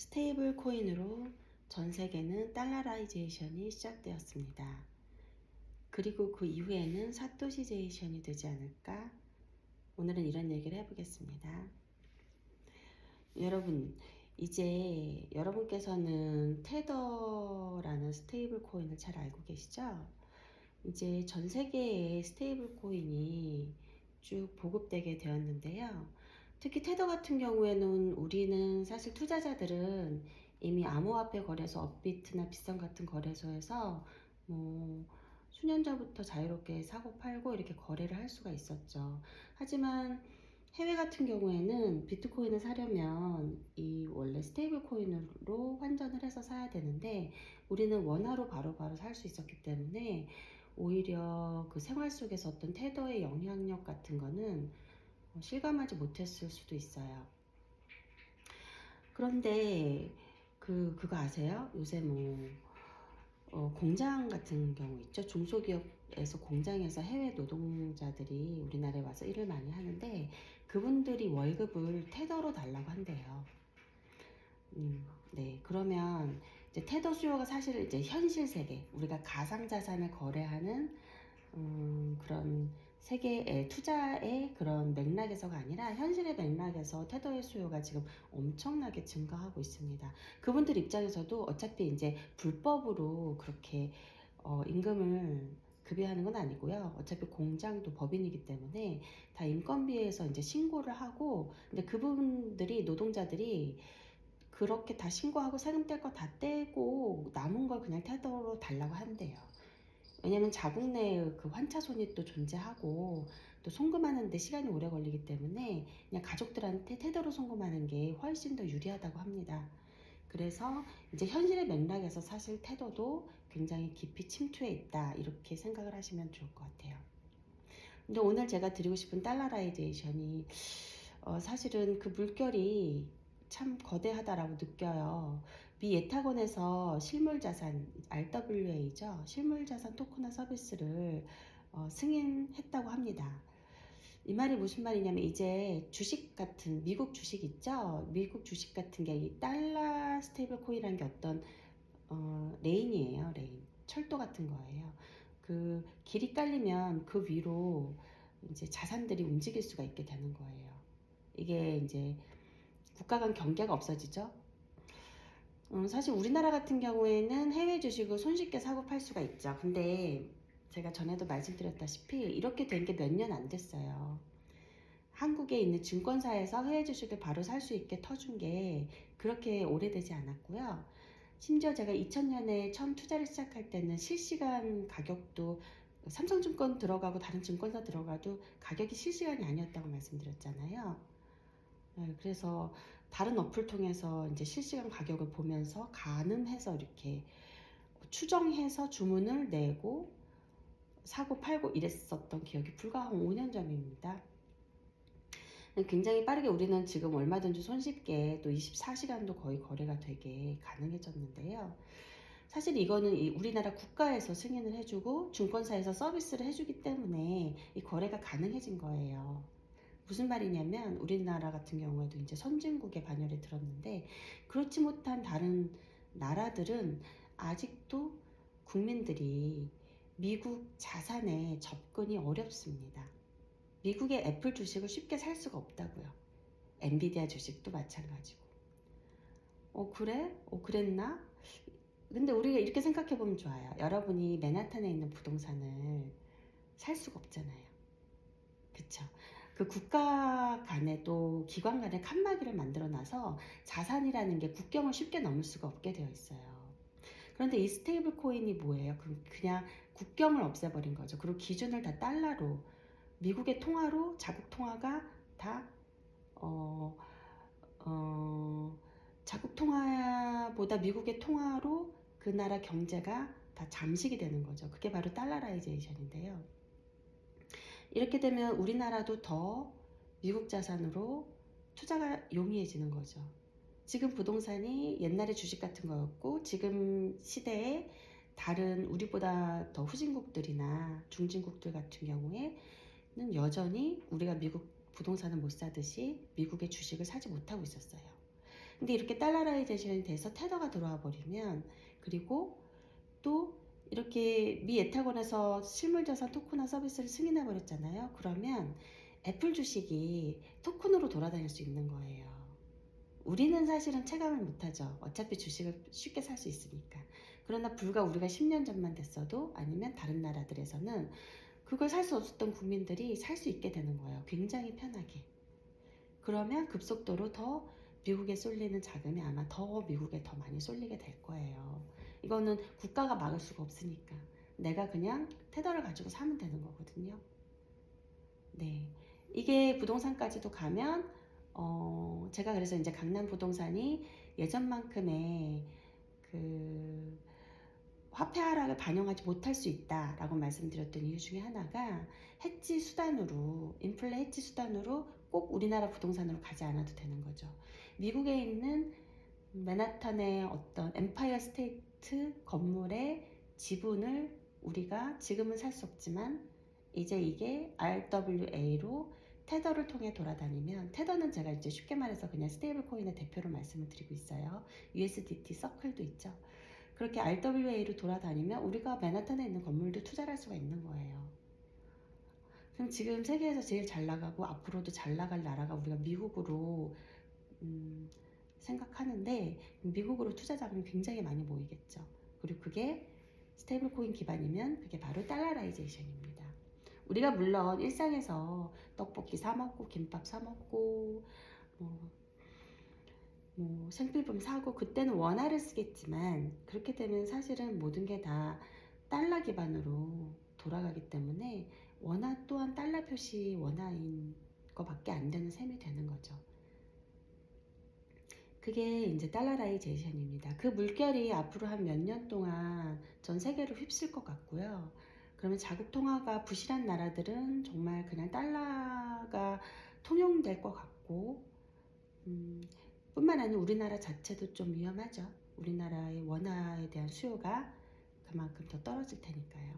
스테이블 코인으로 전 세계는 달러라이제이션이 시작되었습니다. 그리고 그 이후에는 사토시제이션이 되지 않을까? 오늘은 이런 얘기를 해보겠습니다. 여러분, 이제 여러분께서는 테더라는 스테이블 코인을 잘 알고 계시죠? 이제 전 세계의 스테이블 코인이 쭉 보급되게 되었는데요. 특히 테더 같은 경우에는 우리는 사실 투자자들은 이미 암호화폐 거래소 업비트나 빗썸 같은 거래소에서 뭐 수년 전부터 자유롭게 사고 팔고 이렇게 거래를 할 수가 있었죠. 하지만 해외 같은 경우에는 비트코인을 사려면 이 원래 스테이블 코인으로 환전을 해서 사야 되는데 우리는 원화로 바로바로 살 수 있었기 때문에 오히려 그 생활 속에서 어떤 테더의 영향력 같은 거는 실감하지 못했을 수도 있어요. 그런데 그거 아세요? 요새 공장 같은 경우 있죠. 중소기업에서 공장에서 해외 노동자들이 우리나라에 와서 일을 많이 하는데 그분들이 월급을 테더로 달라고 한대요. 네. 그러면 이제 테더 수요가 사실 이제 현실 세계, 우리가 가상자산을 거래하는 그런 세계의 투자의 그런 맥락에서가 아니라 현실의 맥락에서 테더의 수요가 지금 엄청나게 증가하고 있습니다. 그분들 입장에서도 어차피 이제 불법으로 그렇게 임금을 급여하는 건 아니고요. 어차피 공장도 법인이기 때문에 다 인건비에서 이제 신고를 하고, 근데 그분들이 노동자들이 그렇게 다 신고하고 세금 뗄 거 다 떼고 남은 걸 그냥 테더로 달라고 한대요. 왜냐면 자국 내의 그 환차손이 또 존재하고 또 송금하는데 시간이 오래 걸리기 때문에 그냥 가족들한테 테더로 송금하는 게 훨씬 더 유리하다고 합니다. 그래서 이제 현실의 맥락에서 사실 테더도 굉장히 깊이 침투해 있다 이렇게 생각을 하시면 좋을 것 같아요. 근데 오늘 제가 드리고 싶은 달러라이제이션이 사실은 그 물결이 참 거대하다라고 느껴요. 미 예탁원에서 실물자산 RWA죠. 실물자산 토큰화 서비스를 승인했다고 합니다. 이 말이 무슨 말이냐면 이제 주식 같은 미국 주식 있죠. 미국 주식 같은 게 이 달러 스테이블 코인이라는 게 어떤 레인이에요. 레인 철도 같은 거예요. 그 길이 깔리면 그 위로 이제 자산들이 움직일 수가 있게 되는 거예요. 이게 이제 국가 간 경계가 없어지죠. 사실 우리나라 같은 경우에는 해외 주식을 손쉽게 사고 팔 수가 있죠. 근데 제가 전에도 말씀드렸다시피 이렇게 된 게 몇 년 안 됐어요. 한국에 있는 증권사에서 해외 주식을 바로 살 수 있게 터준 게 그렇게 오래되지 않았고요. 심지어 제가 2000년에 처음 투자를 시작할 때는 실시간 가격도 삼성증권 들어가고 다른 증권사 들어가도 가격이 실시간이 아니었다고 말씀드렸잖아요. 네, 그래서 다른 어플 통해서 이제 실시간 가격을 보면서 가늠해서 이렇게 추정해서 주문을 내고 사고 팔고 이랬었던 기억이 불과 한 5년 전입니다. 굉장히 빠르게 우리는 지금 얼마든지 손쉽게 또 24시간도 거의 거래가 되게 가능해졌는데요. 사실 이거는 이 우리나라 국가에서 승인을 해주고 증권사에서 서비스를 해주기 때문에 이 거래가 가능해진 거예요. 무슨 말이냐면 우리나라 같은 경우에도 이제 선진국에 반열에 들었는데 그렇지 못한 다른 나라들은 아직도 국민들이 미국 자산에 접근이 어렵습니다. 미국의 애플 주식을 쉽게 살 수가 없다고요. 엔비디아 주식도 마찬가지고. 그래? 그랬나? 근데 우리가 이렇게 생각해 보면 좋아요. 여러분이 맨하탄에 있는 부동산을 살 수가 없잖아요. 그쵸? 그 국가 간에 또 기관 간에 칸막이를 만들어 놔서 자산이라는 게 국경을 쉽게 넘을 수가 없게 되어 있어요. 그런데 이 스테이블 코인이 뭐예요? 그냥 국경을 없애버린 거죠. 그리고 기준을 다 달러로, 미국의 통화로 자국 통화가 다 자국 통화보다 미국의 통화로 그 나라 경제가 다 잠식이 되는 거죠. 그게 바로 달러라이제이션인데요. 이렇게 되면 우리나라도 더 미국 자산으로 투자가 용이해지는 거죠. 지금 부동산이 옛날에 주식 같은 거였고 지금 시대에 다른 우리보다 더 후진국들이나 중진국들 같은 경우에는 여전히 우리가 미국 부동산을 못 사듯이 미국의 주식을 사지 못하고 있었어요. 근데 이렇게 달러라이제이션이 돼서 테더가 들어와 버리면, 그리고 또 이렇게 미 에타곤에서 실물자산 토큰화 서비스를 승인해 버렸잖아요. 그러면 애플 주식이 토큰으로 돌아다닐 수 있는 거예요. 우리는 사실은 체감을 못하죠. 어차피 주식을 쉽게 살 수 있으니까. 그러나 불과 우리가 10년 전만 됐어도, 아니면 다른 나라들에서는 그걸 살 수 없었던 국민들이 살 수 있게 되는 거예요. 굉장히 편하게. 그러면 급속도로 더 미국에 쏠리는 자금이 아마 더 미국에 더 많이 쏠리게 될 거예요. 이거는 국가가 막을 수가 없으니까. 내가 그냥 테더를 가지고 사면 되는 거거든요. 네. 이게 부동산까지도 가면, 제가 그래서 이제 강남 부동산이 예전만큼의 그 화폐 하락을 반영하지 못할 수 있다라고 말씀드렸던 이유 중에 하나가, 해지 수단으로, 인플레 해지 수단으로 꼭 우리나라 부동산으로 가지 않아도 되는 거죠. 미국에 있는 맨하탄의 어떤 엠파이어 스테이트 건물의 지분을 우리가 지금은 살 수 없지만, 이제 이게 RWA로 테더를 통해 돌아다니면, 테더는 제가 이제 쉽게 말해서 그냥 스테이블 코인의 대표로 말씀을 드리고 있어요. USDT 서클도 있죠. 그렇게 RWA로 돌아다니면 우리가 맨하탄에 있는 건물도 투자를 할 수가 있는 거예요. 그럼 지금 세계에서 제일 잘 나가고 앞으로도 잘 나갈 나라가 우리가 미국으로 생각하는데, 미국으로 투자 자금이 굉장히 많이 모이겠죠. 그리고 그게 스테이블 코인 기반이면 그게 바로 달러라이제이션입니다. 우리가 물론 일상에서 떡볶이 사 먹고 김밥 사 먹고 생필품 사고 그때는 원화를 쓰겠지만, 그렇게 되면 사실은 모든 게 다 달러 기반으로 돌아가기 때문에 원화 또한 달러 표시 원화인 거밖에 안 되는 셈이 되는 거죠. 그게 이제 달러라이제이션입니다. 그 물결이 앞으로 한 몇 년 동안 전 세계를 휩쓸 것 같고요. 그러면 자국 통화가 부실한 나라들은 정말 그냥 달러가 통용될 것 같고, 뿐만 아니라 우리나라 자체도 좀 위험하죠. 우리나라의 원화에 대한 수요가 그만큼 더 떨어질 테니까요.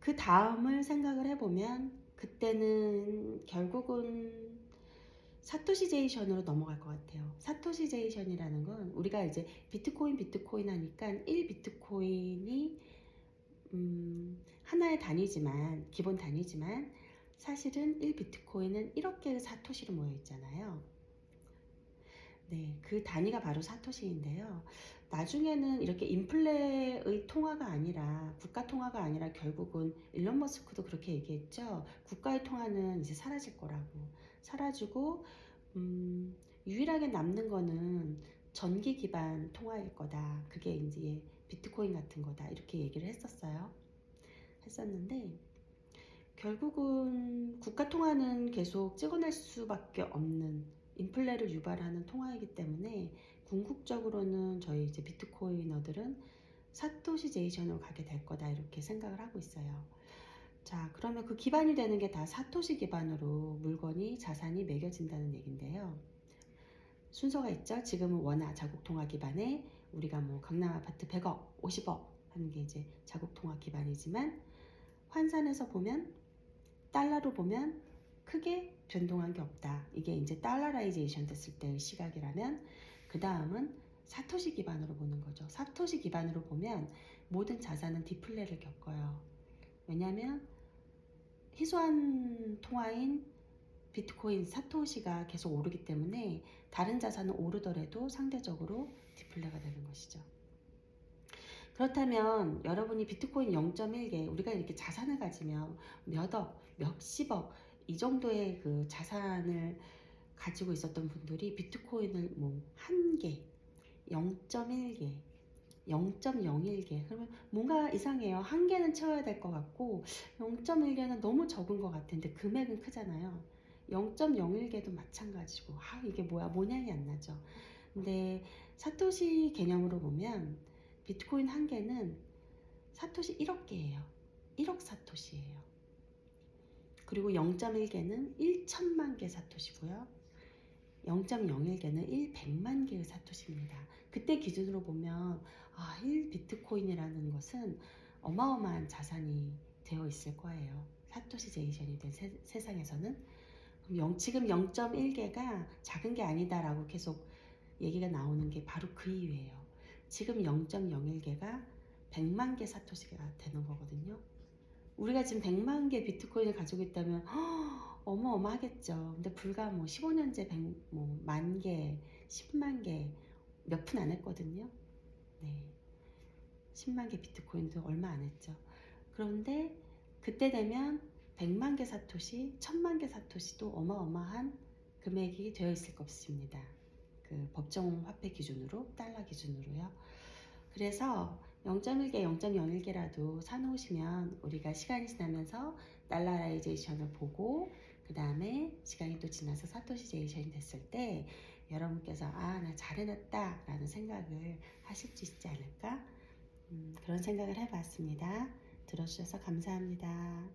그 다음을 생각을 해보면, 그때는 결국은 사토시제이션으로 넘어갈 것 같아요. 사토시제이션이라는 건, 우리가 이제 비트코인 하니까 1비트코인이 하나의 단위지만, 기본 단위지만, 사실은 1비트코인은 1억 개의 사토시로 모여 있잖아요. 네, 그 단위가 바로 사토시인데요. 나중에는 이렇게 인플레의 통화가 아니라, 국가 통화가 아니라, 결국은 일론 머스크도 그렇게 얘기했죠. 국가의 통화는 이제 사라질 거라고. 사라지고 유일하게 남는 거는 전기 기반 통화일 거다. 그게 이제 비트코인 같은 거다. 이렇게 얘기를 했었는데, 결국은 국가 통화는 계속 찍어낼 수밖에 없는, 인플레를 유발하는 통화이기 때문에 궁극적으로는 저희 이제 비트코이너들은 사토시제이션으로 가게 될 거다, 이렇게 생각을 하고 있어요. 자, 그러면 그 기반이 되는 게 다 사토시 기반으로 물건이, 자산이 매겨진다는 얘긴데요. 순서가 있죠. 지금은 원화 자국 통화 기반에 우리가 뭐 강남 아파트 100억, 50억 하는 게 이제 자국 통화 기반이지만, 환산해서 보면, 달러로 보면 크게 변동한 게 없다. 이게 이제 달러라이제이션 됐을 때의 시각이라면, 그 다음은 사토시 기반으로 보는 거죠. 사토시 기반으로 보면 모든 자산은 디플레를 겪어요. 왜냐하면 희소한 통화인 비트코인 사토시가 계속 오르기 때문에 다른 자산은 오르더라도 상대적으로 디플레가 되는 것이죠. 그렇다면 여러분이 비트코인 0.1개, 우리가 이렇게 자산을 가지면 몇억, 몇십억 이 정도의 그 자산을 가지고 있었던 분들이 비트코인을 뭐 한 개, 0.1개, 0.01개, 그러면 뭔가 이상해요. 한 개는 채워야 될 것 같고 0.1개는 너무 적은 것 같은데 금액은 크잖아요. 0.01개도 마찬가지고, 이게 뭐야, 모양이 안 나죠. 근데 사토시 개념으로 보면 비트코인 한 개는 사토시 1억 개예요. 1억 사토시예요. 그리고 0.1개는 1천만 개 사토시고요. 0.01개는 100만 개의 사토시입니다. 그때 기준으로 보면 1비트코인이라는 것은 어마어마한 자산이 되어 있을 거예요. 사토시제이션이 된 세상에서는. 지금 0.1개가 작은 게 아니다라고 계속 얘기가 나오는 게 바로 그 이유예요. 지금 0.01개가 100만 개 사토시가 되는 거거든요. 우리가 지금 100만 개 비트코인을 가지고 있다면 어마어마하겠죠. 근데 불과 뭐 15년째 100만 개, 10만 개 몇 푼 안 했거든요. 네. 10만 개 비트코인도 얼마 안 했죠. 그런데 그때 되면 100만 개 사토시, 1000만 개 사토시도 어마어마한 금액이 되어 있을 것입니다. 그 법정 화폐 기준으로, 달러 기준으로요. 그래서 0.1개, 0.01개라도 사놓으시면 우리가 시간이 지나면서 달러라이제이션을 보고 그 다음에 시간이 또 지나서 사토시제이션이 됐을 때 여러분께서 나 잘해냈다 라는 생각을 하실 수 있지 않을까? 그런 생각을 해봤습니다. 들어주셔서 감사합니다.